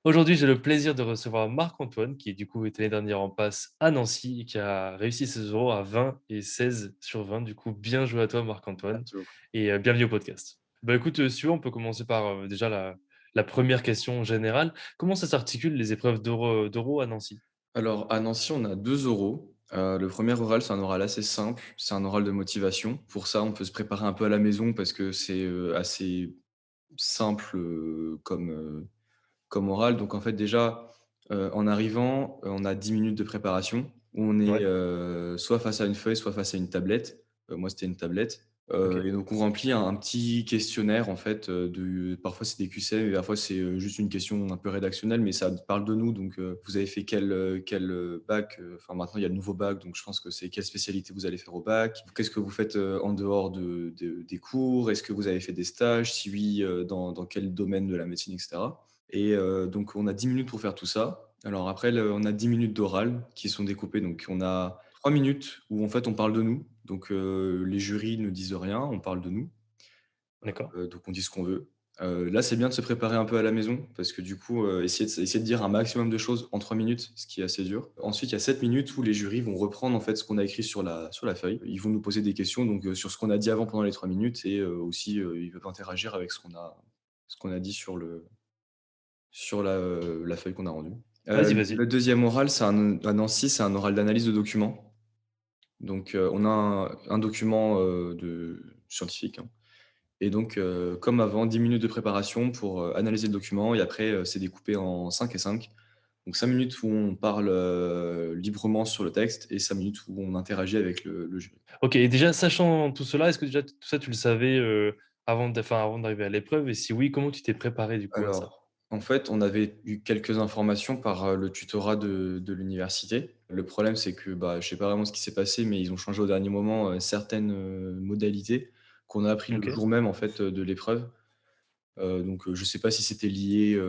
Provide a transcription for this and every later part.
Aujourd'hui, j'ai le plaisir de recevoir Marc-Antoine, qui du coup était l'année dernière en passe à Nancy et qui a réussi ses oraux à 20 et 16 sur 20. Du coup, bien joué à toi, Marc-Antoine, Merci beaucoup. et bienvenue au podcast. Bah écoute, si tu veux, on peut commencer par déjà la première question générale. Comment ça s'articule les épreuves d'oraux à Nancy? Alors à Nancy, on a 2 oraux. Le premier oral, c'est un oral assez simple, c'est un oral de motivation. Pour ça, on peut se préparer un peu à la maison parce que c'est, assez simple, comme oral. Donc en fait, déjà, en arrivant, on a 10 minutes de préparation où on est, Ouais, soit face à une feuille, soit face à une tablette. Moi, c'était une tablette, ok. et donc on remplit un petit questionnaire en fait, parfois c'est des QCM et parfois c'est, juste une question un peu rédactionnelle, mais ça parle de nous donc vous avez fait quel bac? Enfin maintenant il y a le nouveau bac, donc je pense que c'est quelle spécialité vous allez faire au bac? Qu'est-ce que vous faites, en dehors des cours? Est-ce que vous avez fait des stages? Si oui, dans quel domaine de la médecine et cetera? Et donc on a 10 minutes pour faire tout ça. Alors après on a 10 minutes d'oral qui sont découpées, donc on a 3 minutes où en fait on parle de nous. Donc les jurys ne disent rien, on parle de nous, D'accord. donc on dit ce qu'on veut. Là, c'est bien de se préparer un peu à la maison parce que du coup, essayer de dire un maximum de choses en 3 minutes, ce qui est assez dur. Ensuite, il y a 7 minutes où les jurys vont reprendre en fait ce qu'on a écrit sur la feuille. Ils vont nous poser des questions donc sur ce qu'on a dit avant pendant les 3 minutes et aussi, ils peuvent interagir avec ce qu'on a dit sur la feuille qu'on a rendue. Vas-y, Le vas-y. deuxième oral, à Nancy, c'est un oral d'analyse de documents. Donc, on a un document, scientifique, hein, et donc, comme avant, 10 minutes de préparation pour, analyser le document et après, c'est découpé en 5 et 5. Donc 5 minutes où on parle, librement sur le texte et 5 minutes où on interagit avec le jury. Ok, et déjà, sachant tout cela, est-ce que déjà tout ça, tu le savais avant d'arriver à l'épreuve? Et si oui, comment tu t'es préparé du coup à ça? Alors, en fait, on avait eu quelques informations par, le tutorat de l'université. Le problème, c'est que, bah, je sais pas vraiment ce qui s'est passé, mais ils ont changé au dernier moment, certaines, modalités qu'on a appris le Ok. jour même, en fait, de l'épreuve. Donc, je sais pas si c'était lié,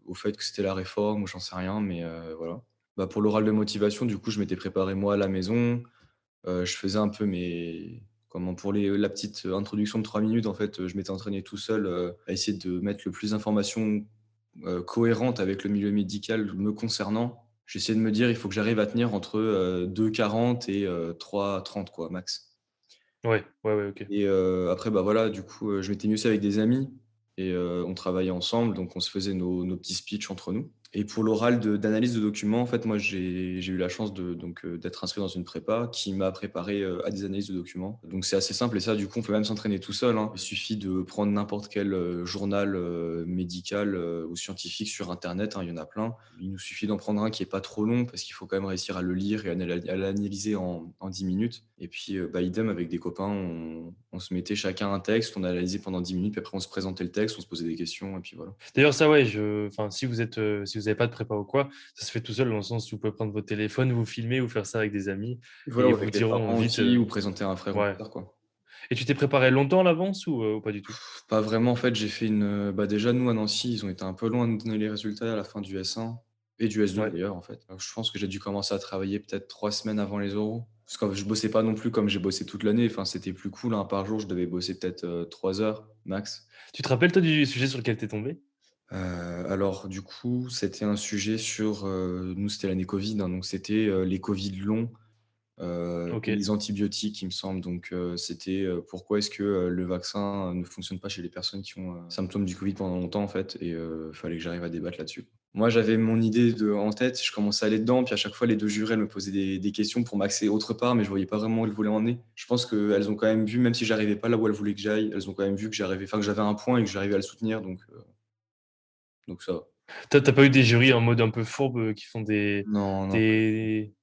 au fait que c'était la réforme ou j'en sais rien, mais, voilà. Bah, pour l'oral de motivation, du coup, je m'étais préparé moi à la maison. Je faisais un peu pour la petite introduction de 3 minutes, en fait, je m'étais entraîné tout seul, à essayer de mettre le plus d'informations, cohérentes avec le milieu médical me concernant. J'essayais de me dire: «Il faut que j'arrive à tenir entre, 2,40 et 3,30 quoi, max». Ouais, ouais, ouais, ok. Et après, bah, voilà, du coup, je m'étais mis aussi avec des amis et on travaillait ensemble, donc on se faisait nos petits speeches entre nous. Et pour l'oral d'analyse de documents, en fait, moi, j'ai eu la chance d'être inscrit dans une prépa qui m'a préparé, à des analyses de documents. Donc c'est assez simple et ça, du coup, on peut même s'entraîner tout seul, hein. Il suffit de prendre n'importe quel, journal, médical, ou scientifique sur internet, hein, il y en a plein. Il nous suffit d'en prendre un qui est pas trop long parce qu'il faut quand même réussir à le lire et à l'analyser en 10 minutes. Et puis, bah, idem avec des copains, on se mettait chacun un texte, on analysait pendant 10 minutes, puis après on se présentait le texte, on se posait des questions et puis voilà. D'ailleurs, ça, ouais, enfin, si vous avez pas de prépa ou quoi, ça se fait tout seul dans le sens où vous pouvez prendre votre téléphone, vous filmer ou faire ça avec des amis Voilà, et ou vous avec les diront parents vite, aussi ou présenter un frère ou une ouais. sœur, quoi. Et tu t'es préparé longtemps à l'avance ou pas du tout? Pas vraiment, en fait, j'ai fait bah, déjà nous à Nancy, ils ont été un peu loin de nous donner les résultats à la fin du S1 et du S2 Ouais, d'ailleurs, en fait. Je pense que j'ai dû commencer à travailler peut-être 3 semaines avant les oraux. Parce que je bossais pas non plus comme j'ai bossé toute l'année, enfin, c'était plus cool, hein. Par jour, je devais bosser peut-être, 3 heures max. tu te rappelles toi du sujet sur lequel tu es tombé? Alors du coup, c'était un sujet sur, nous c'était l'année covid, hein, donc c'était, les covid longs, et OK. les antibiotiques, il me semble. Donc c'était, pourquoi est-ce que, le vaccin ne fonctionne pas chez les personnes qui ont, symptômes du covid pendant longtemps en fait et fallait que j'arrive à débattre là-dessus. Moi, j'avais mon idée en tête, je commençais à aller dedans, puis à chaque fois les 2 jurés, elles me posaient des questions pour m'axer autre part, mais je voyais pas vraiment où elles voulaient emmener. Je pense qu'elles ont quand même vu, même si j'arrivais pas là où elles voulaient que j'aille, elles ont quand même vu que j'avais un point et que j'arrivais à le soutenir, donc ça va. Tu as pas eu des jurys en mode un peu fourbe, qui font Non, non. des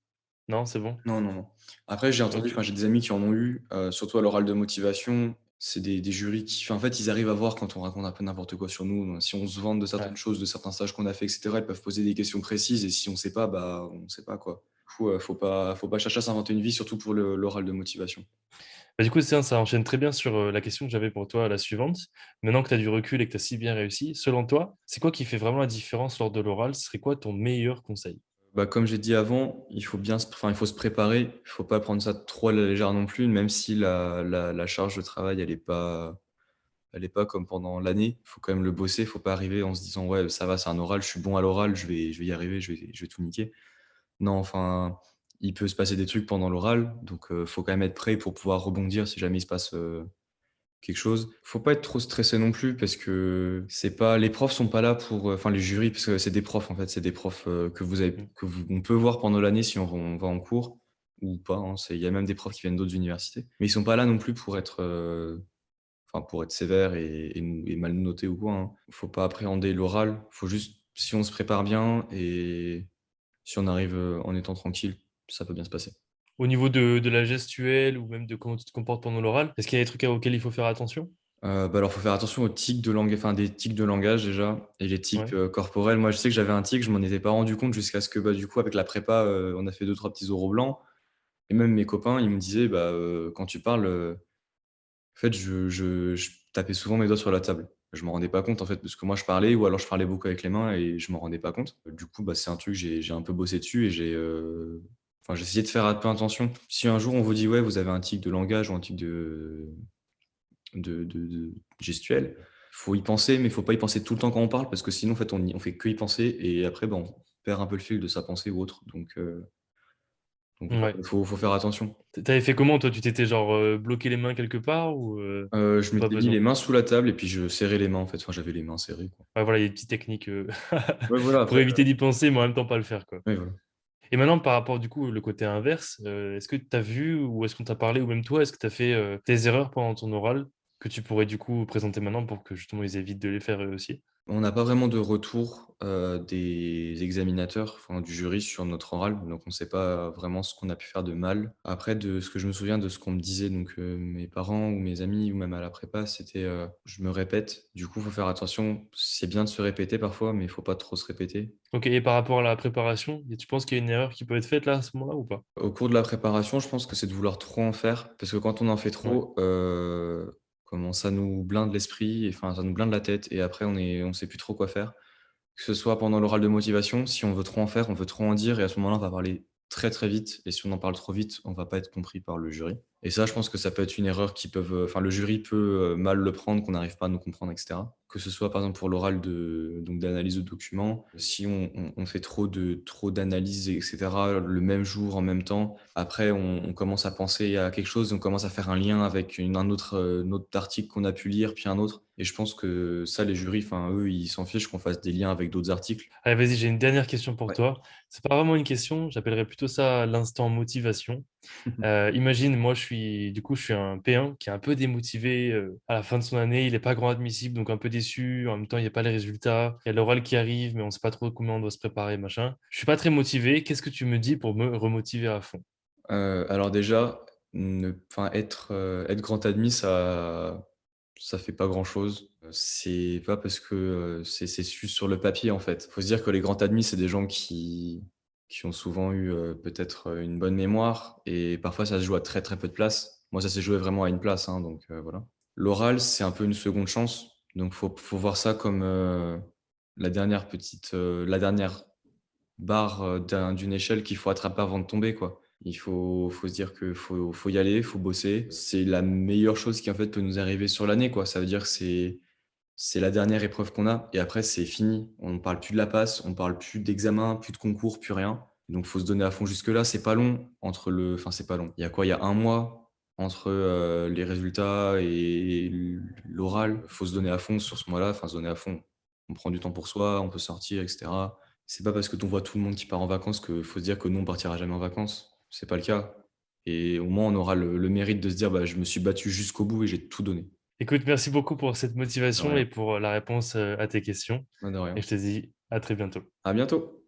non, c'est bon? Non, non, non. Après, j'ai entendu, OK. enfin, j'ai des amis qui en ont eu, surtout à l'oral de motivation. C'est des jurys qui, enfin, en fait, ils arrivent à voir quand on raconte un peu n'importe quoi sur nous. Si on se vante de Ouais. certaines choses, de certains stages qu'on a fait et cetera, ils peuvent poser des questions précises et si on sait pas, bah, on sait pas, quoi. Du coup, faut pas chercher à s'inventer une vie, surtout pour l'oral de motivation. Bah, du coup, ça enchaîne très bien sur, la question que j'avais pour toi, la suivante. Maintenant que tu as du recul et que tu as si bien réussi, selon toi, c'est quoi qui fait vraiment la différence lors de l'oral? Ce serait quoi ton meilleur conseil? Bah, comme j'ai dit avant, il faut se préparer. Il faut pas prendre ça trop à la légère non plus, même si la charge de travail, elle est pas Elle est pas comme pendant l'année. Il faut quand même le bosser, il faut pas arriver en se disant: «Ouais, ça va, c'est un oral, je suis bon à l'oral, je vais y arriver, je vais tout niquer». Non, enfin, il peut se passer des trucs pendant l'oral, donc faut quand même être prêt pour pouvoir rebondir si jamais il se passe, quelque chose. Faut pas être trop stressé non plus parce que c'est pas les profs sont pas là pour, enfin les jurys parce que c'est des profs en fait, c'est des profs, Mmh. que vous on peut voir pendant l'année si on va en cours ou pas, hein. Il y a même des profs qui viennent d'autres universités. Mais ils sont pas là non plus pour être, enfin pour être sévères et mal notés ou quoi, hein. Faut pas appréhender l'oral, faut juste si on se prépare bien et si on arrive, en étant tranquille, ça peut bien se passer. Au niveau de la gestuelle ou même de comment tu te comportes pendant l'oral, est-ce qu'il y a des trucs auxquels il faut faire attention? Bah, alors faut faire attention aux tics de langue enfin des tics de langage déjà et les tics, Ouais. corporels. Moi, je sais que j'avais un tic, je m'en étais pas rendu compte jusqu'à ce que, bah, du coup, avec la prépa, on a fait deux trois petits oraux blancs et même mes copains, ils me disaient: «Bah, quand tu parles, en fait, je tapais souvent mes doigts sur la table». Je m'en rendais pas compte, en fait, parce que moi, je parlais ou alors je parlais beaucoup avec les mains et je m'en rendais pas compte. Du coup, bah, c'est un truc, j'ai un peu bossé dessus et enfin, j'ai essayé de faire un peu attention. Si un jour on vous dit: «Ouais, vous avez un tic de langage ou un tic de gestuelle. Faut y penser, mais faut pas y penser tout le temps quand on parle parce que sinon, en fait, on fait que y penser et après, ben, on perd un peu le fil de sa pensée ou autre donc Ouais. voilà, faut faire attention. Tu fait comment toi? Tu t'étais genre, bloqué les mains quelque part Je ou pas m'étais mis les besoin? mains sous la table et puis je serrais les mains, en fait. Enfin, j'avais les mains serrées, quoi. Ouais, voilà, il y a des petites techniques, Ouais, voilà, pour après, éviter d'y penser, mais en même temps pas le faire, quoi. ouais, voilà. Et maintenant par rapport du coup, le côté inverse, est-ce que tu as vu ou est-ce qu'on t'a parlé ou même toi, est-ce que tu as fait, des erreurs pendant ton oral que tu pourrais du coup présenter maintenant pour que justement ils évitent de les faire eux aussi? On n'a pas vraiment de retour, des examinateurs, enfin du jury sur notre oral, donc on ne sait pas vraiment ce qu'on a pu faire de mal. Après de ce que je me souviens de ce qu'on me disait donc mes parents ou mes amis ou même à la prépa, c'était, je me répète, du coup, faut faire attention. C'est bien de se répéter parfois, mais il faut pas trop se répéter. OK et par rapport à la préparation, et tu penses qu'il y a une erreur qui peut être faite là, à ce moment-là ou pas? Au cours de la préparation, je pense que c'est de vouloir trop en faire, parce que quand on en fait Ouais. trop, comment ça nous blinde l'esprit, et enfin ça nous blinde la tête et après on sait plus trop quoi faire. Que ce soit pendant l'oral de motivation, si on veut trop en faire, on veut trop en dire et à ce moment-là, on va parler très, très vite et si on en parle trop vite, on va pas être compris par le jury et ça, je pense que ça peut être une erreur qui peuvent, enfin le jury peut, mal le prendre, qu'on n'arrive pas à nous comprendre et cetera. Que ce soit par exemple pour l'oral d'analyse de documents, si on fait trop d'analyses et cetera, le même jour, en même temps, après on commence à penser à quelque chose, on commence à faire un lien avec un autre article qu'on a pu lire, puis un autre et je pense que ça, les jurys, enfin eux, ils s'en fichent qu'on fasse des liens avec d'autres articles. Allez, vas-y, j'ai une dernière question pour Ouais. toi. C'est pas vraiment une question, j'appellerais plutôt ça l'instant motivation. Imagine, moi, je suis un P1 qui est un peu démotivé, à la fin de son année, il est pas grand admissible, donc un peu déçu. En même temps, il y a pas les résultats. Il y a l'oral qui arrive, mais on sait pas trop comment on doit se préparer, machin. Je suis pas très motivé. Qu'est-ce que tu me dis pour me remotiver à fond? Alors déjà, être grand admis, ça fait pas grand-chose. C'est pas parce que, c'est juste sur le papier, en fait. Faut se dire que les grands admis, c'est des gens qui ont souvent eu, peut-être, une bonne mémoire et parfois ça se joue à très, très peu de place. Moi, ça s'est joué vraiment à une place, hein, donc voilà. L'oral, c'est un peu une seconde chance, donc faut voir ça comme, la dernière barre, d'une échelle qu'il faut attraper avant de tomber, quoi. Il faut se dire que faut y aller, faut bosser. C'est la meilleure chose qui, en fait, peut nous arriver sur l'année, quoi. Ça veut dire que c'est la dernière épreuve qu'on a et après c'est fini. On ne parle plus de la passe, on parle plus d'examen, plus de concours, plus rien. Donc faut se donner à fond jusque-là. C'est pas long c'est pas long. Il y a quoi? Il y a un mois entre, les résultats et l'oral. Faut se donner à fond sur ce mois-là, enfin se donner à fond. On prend du temps pour soi, on peut sortir et cetera. C'est pas parce que tu voit tout le monde qui part en vacances que faut se dire que nous on partira jamais en vacances. C'est pas le cas et au moins on aura le mérite de se dire: «Bah, je me suis battu jusqu'au bout et j'ai tout donné». Écoute, merci beaucoup pour cette De motivation rien. et pour la réponse, à tes questions Ouais, de et rien. je te dis à très bientôt. À bientôt.